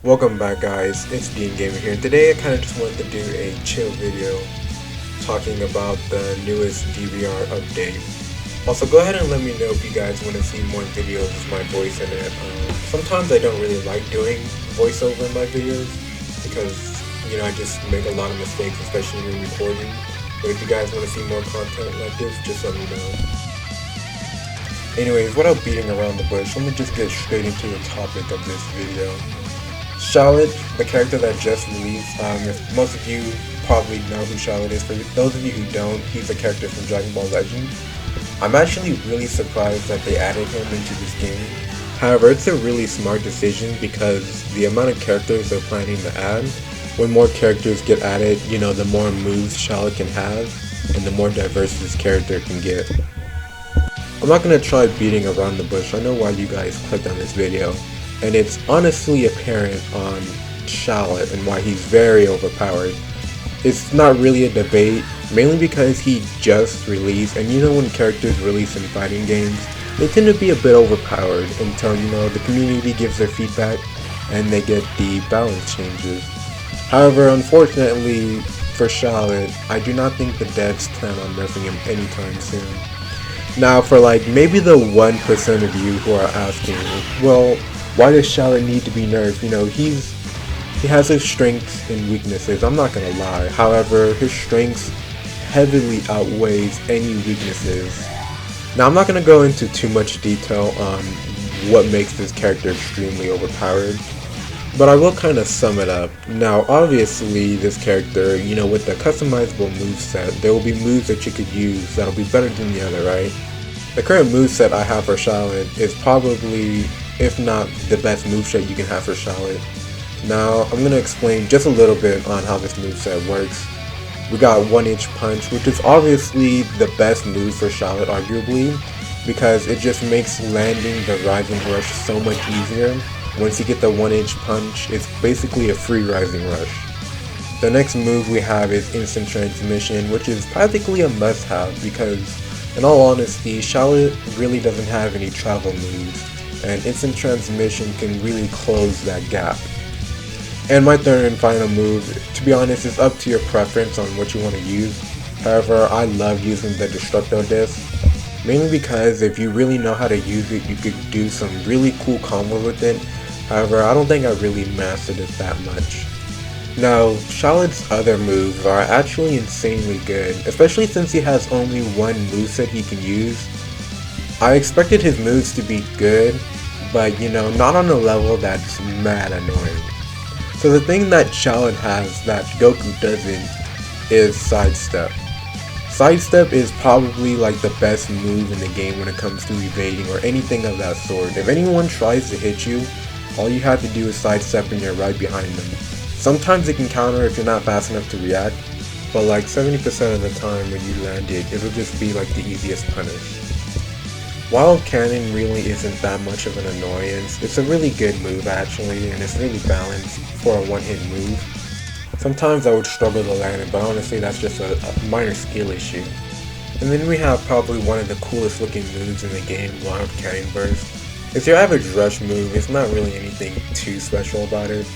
Welcome back guys, it's Dean Gamer here. Today I kind of just wanted to do a chill video talking about the newest DBR update. Also go ahead and let me know if you guys want to see more videos with my voice in it. Sometimes I don't really like doing voiceover in my videos because, I just make a lot of mistakes, especially when recording. But if you guys want to see more content like this, just let me know. Anyways, without beating around the bush, let me just get straight into the topic of this video. Shallot, the character that just released, if most of you probably know who Shallot is. For those of you who don't, he's a character from Dragon Ball Legends. I'm actually really surprised that they added him into this game. However, it's a really smart decision because the amount of characters they're planning to add, when more characters get added, the more moves Shallot can have, and the more diverse this character can get. I'm not going to try beating around the bush. I know why you guys clicked on this video. And it's honestly apparent on Shallot and why he's very overpowered. It's not really a debate, mainly because he just released, and when characters release in fighting games, they tend to be a bit overpowered until, the community gives their feedback and they get the balance changes. However, unfortunately for Shallot, I do not think the devs plan on nerfing him anytime soon. Now for maybe the 1% of you who are asking, well, why does Shallot need to be nerfed? He has his strengths and weaknesses, I'm not gonna lie. However, his strengths heavily outweighs any weaknesses. Now I'm not gonna go into too much detail on what makes this character extremely overpowered, but I will kind of sum it up. Now obviously this character, with the customizable moveset, there will be moves that you could use that'll be better than the other, right? The current moveset I have for Shallot is probably, if not the best moveset you can have for Shallot. Now, I'm going to explain just a little bit on how this moveset works. We got 1-inch punch, which is obviously the best move for Shallot, arguably, because it just makes landing the rising rush so much easier. Once you get the 1-inch punch, it's basically a free rising rush. The next move we have is instant transmission, which is practically a must-have because, in all honesty, Shallot really doesn't have any travel moves, and instant transmission can really close that gap. And my third and final move, to be honest, is up to your preference on what you want to use. However, I love using the Destructo Disc, mainly because if you really know how to use it, you could do some really cool combos with it. However, I don't think I really mastered it that much. Now, Shallot's other moves are actually insanely good, especially since he has only one moveset he can use. I expected his moves to be good, but not on a level that's mad annoying. So the thing that Shallot has that Goku doesn't is Sidestep. Sidestep is probably the best move in the game when it comes to evading or anything of that sort. If anyone tries to hit you, all you have to do is sidestep and you're right behind them. Sometimes it can counter if you're not fast enough to react, but 70% of the time when you land it, it'll just be the easiest punish. Wild Cannon really isn't that much of an annoyance. It's a really good move actually, and it's really balanced for a one-hit move. Sometimes I would struggle to land it, but honestly that's just a minor skill issue. And then we have probably one of the coolest looking moves in the game, Wild Cannon Burst. It's your average rush move, it's not really anything too special about it.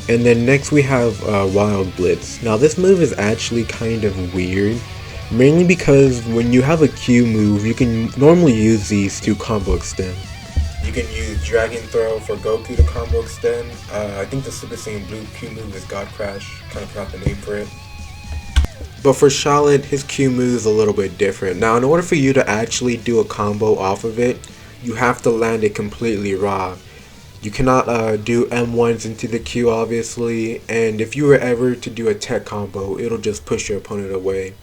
And then next we have Wild Blitz. Now this move is actually kind of weird, mainly because when you have a Q move, you can normally use these to combo extend. You can use Dragon Throw for Goku to combo extend. I think the Super Saiyan Blue Q move is God Crash, kind of forgot the name for it. But for Shallot, his Q move is a little bit different. Now in order for you to actually do a combo off of it, you have to land it completely raw. You cannot do M1s into the Q obviously, and if you were ever to do a tech combo, it'll just push your opponent away.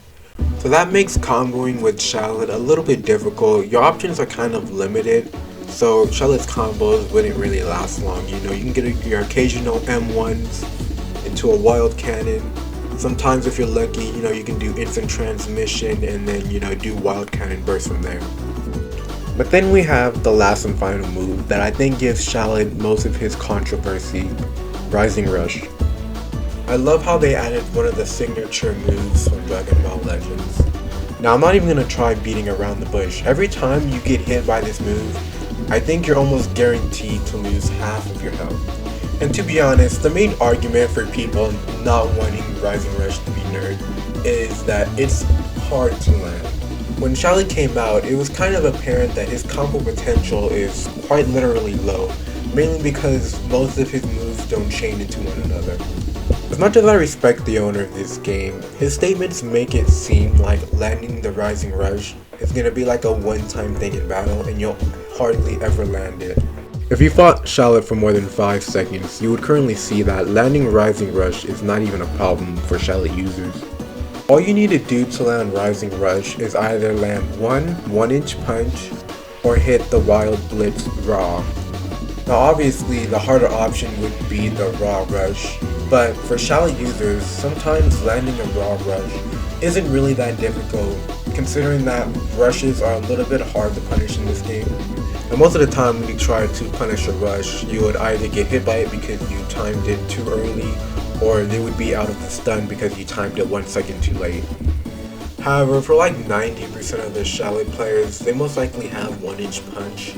So that makes comboing with Shallot a little bit difficult. Your options are kind of limited, so Shallot's combos wouldn't really last long. You can get your occasional M1s into a Wild Cannon. Sometimes if you're lucky, you can do instant transmission and then, do Wild Cannon Burst from there. But then we have the last and final move that I think gives Shallot most of his controversy, Rising Rush. I love how they added one of the signature moves from Dragon Ball Legends. Now I'm not even going to try beating around the bush. Every time you get hit by this move, I think you're almost guaranteed to lose half of your health. And to be honest, the main argument for people not wanting Rising Rush to be nerfed is that it's hard to land. When Shallot came out, it was kind of apparent that his combo potential is quite literally low, mainly because most of his moves don't chain into one another. As much as I respect the owner of this game, his statements make it seem like landing the Rising Rush is gonna be like a one-time thing in battle and you'll hardly ever land it. If you fought Shallot for more than 5 seconds, you would currently see that landing Rising Rush is not even a problem for Shallot users. All you need to do to land Rising Rush is either land one 1-inch punch or hit the Wild Blitz raw. Now obviously the harder option would be the raw rush, but for Shallot users, sometimes landing a raw rush isn't really that difficult, considering that rushes are a little bit hard to punish in this game. And most of the time when you try to punish a rush, you would either get hit by it because you timed it too early, or they would be out of the stun because you timed it 1 second too late. However, for like 90% of the Shallot players, they most likely have 1-inch punch.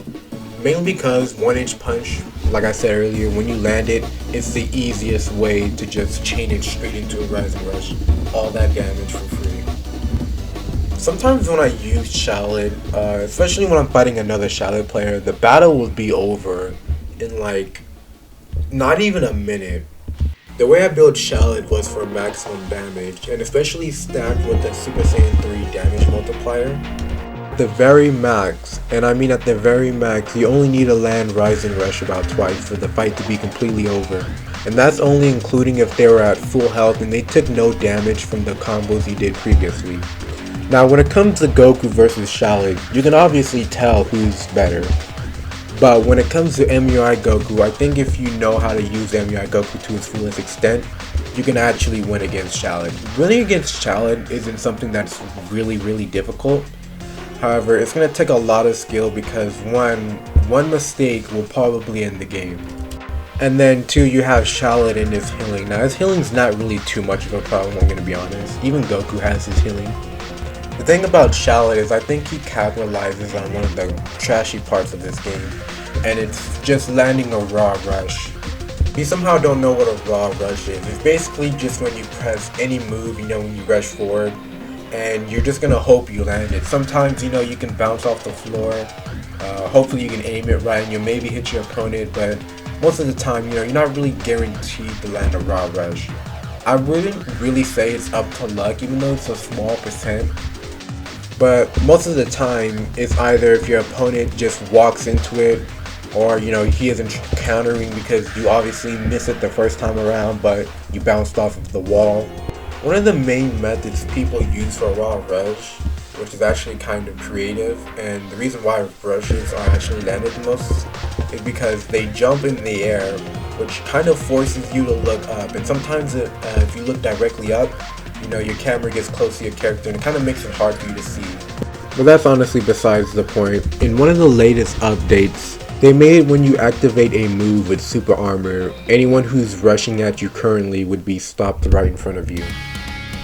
Mainly because 1-inch punch, like I said earlier, when you land it, it's the easiest way to just chain it straight into a Rising Rush. All that damage for free. Sometimes when I use Shallot, especially when I'm fighting another Shallot player, the battle will be over in like not even a minute. The way I built Shallot was for maximum damage, and especially stacked with the Super Saiyan 3 damage multiplier. The very max, and I mean at the very max, you only need to land Rising Rush about twice for the fight to be completely over. And that's only including if they were at full health and they took no damage from the combos you did previously. Now when it comes to Goku versus Shallot, you can obviously tell who's better. But when it comes to MUI Goku, I think if you know how to use MUI Goku to its fullest extent, you can actually win against Shallot. Winning against Shallot isn't something that's really difficult. However, it's going to take a lot of skill because one mistake will probably end the game. And then 2, you have Shallot in his healing. Now his healing's not really too much of a problem, I'm going to be honest. Even Goku has his healing. The thing about Shallot is I think he capitalizes on one of the trashy parts of this game, and it's just landing a raw rush. If you somehow don't know what a raw rush is, it's basically just when you press any move, when you rush forward, and you're just gonna hope you land it. Sometimes, you can bounce off the floor, hopefully you can aim it right and you'll maybe hit your opponent, but most of the time, you're not really guaranteed to land a raw rush. I wouldn't really say it's up to luck, even though it's a small percent. But most of the time, it's either if your opponent just walks into it, or he isn't countering because you obviously miss it the first time around, but you bounced off of the wall. One of the main methods people use for raw rush, which is actually kind of creative, and the reason why rushes are actually landed the most is because they jump in the air, which kind of forces you to look up. And sometimes if you look directly up, your camera gets close to your character and it kind of makes it hard for you to see. But that's honestly besides the point. In one of the latest updates, they made when you activate a move with super armor, anyone who's rushing at you currently would be stopped right in front of you.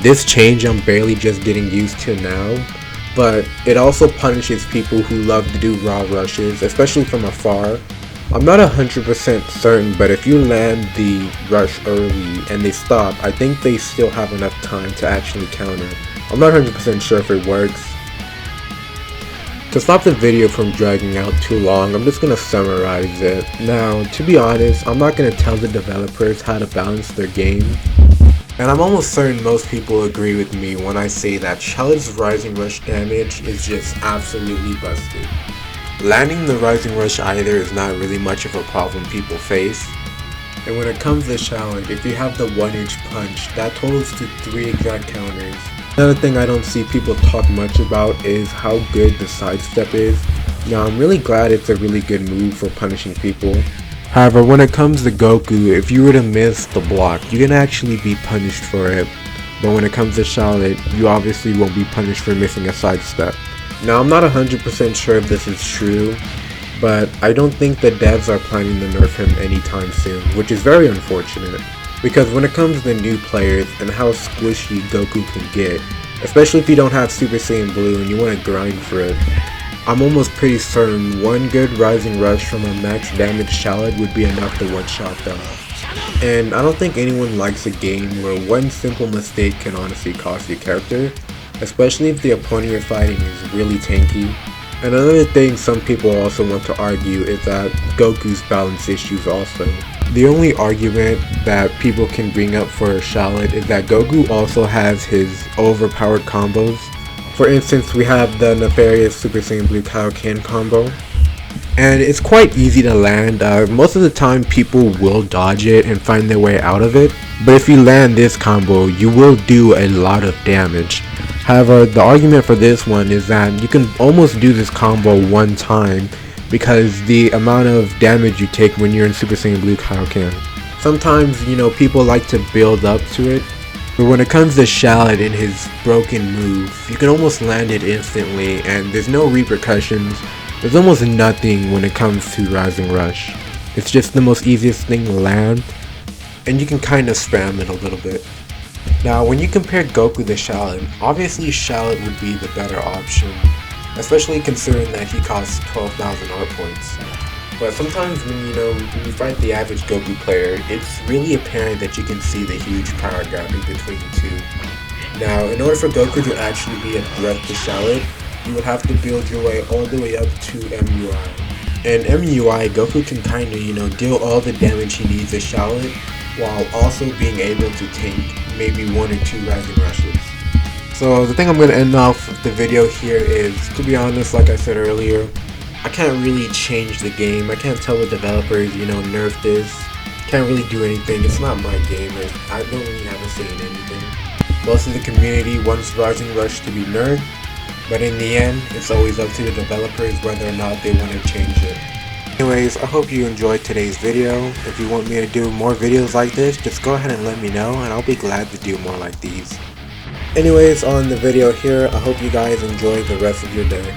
This change I'm barely just getting used to now, but it also punishes people who love to do raw rushes, especially from afar. I'm not 100% certain, but if you land the rush early and they stop, I think they still have enough time to actually counter. I'm not 100% sure if it works. To stop the video from dragging out too long, I'm just going to summarize it. Now, to be honest, I'm not going to tell the developers how to balance their game. And I'm almost certain most people agree with me when I say that Shallot's Rising Rush damage is just absolutely busted. Landing the Rising Rush either is not really much of a problem people face. And when it comes to Shallot, if you have the 1-inch punch, that totals to 3 exact counters. Another thing I don't see people talk much about is how good the sidestep is. Now I'm really glad it's a really good move for punishing people. However, when it comes to Goku, if you were to miss the block, you can actually be punished for it. But when it comes to Shallot, you obviously won't be punished for missing a sidestep. Now I'm not 100% sure if this is true, but I don't think the devs are planning to nerf him anytime soon, which is very unfortunate. Because when it comes to new players and how squishy Goku can get, especially if you don't have Super Saiyan Blue and you want to grind for it, I'm almost pretty certain one good Rising Rush from a max damage Shallot would be enough to one-shot them. And I don't think anyone likes a game where one simple mistake can honestly cost your character, especially if the opponent you're fighting is really tanky. And another thing some people also want to argue is that Goku's balance issues also. The only argument that people can bring up for Shallot is that Goku also has his overpowered combos. For instance, we have the nefarious Super Saiyan Blue Kaioken combo. And it's quite easy to land. Most of the time people will dodge it and find their way out of it, but if you land this combo you will do a lot of damage. However, the argument for this one is that you can almost do this combo one time because the amount of damage you take when you're in Super Saiyan Blue Kaioken. Sometimes, people like to build up to it, but when it comes to Shallot and his broken move, you can almost land it instantly and there's no repercussions. There's almost nothing when it comes to Rising Rush. It's just the most easiest thing to land, and you can kind of spam it a little bit. Now, when you compare Goku to Shallot, obviously Shallot would be the better option, especially considering that he costs 12,000 art points. But sometimes when you fight the average Goku player, it's really apparent that you can see the huge power gap in between the two. Now, in order for Goku to actually be a threat to Shallot, you would have to build your way all the way up to MUI. And MUI, Goku can kind of, deal all the damage he needs to Shallot, while also being able to tank maybe 1 or 2 Rising Rushes. So the thing I'm going to end off the video here is, to be honest, like I said earlier, I can't really change the game. I can't tell the developers, nerf this. Can't really do anything. It's not my game. I don't really have a say in anything. Most of the community wants Rising Rush to be nerfed, but in the end, it's always up to the developers whether or not they want to change it. Anyways, I hope you enjoyed today's video. If you want me to do more videos like this, just go ahead and let me know and I'll be glad to do more like these. Anyways, on the video here, I hope you guys enjoy the rest of your day.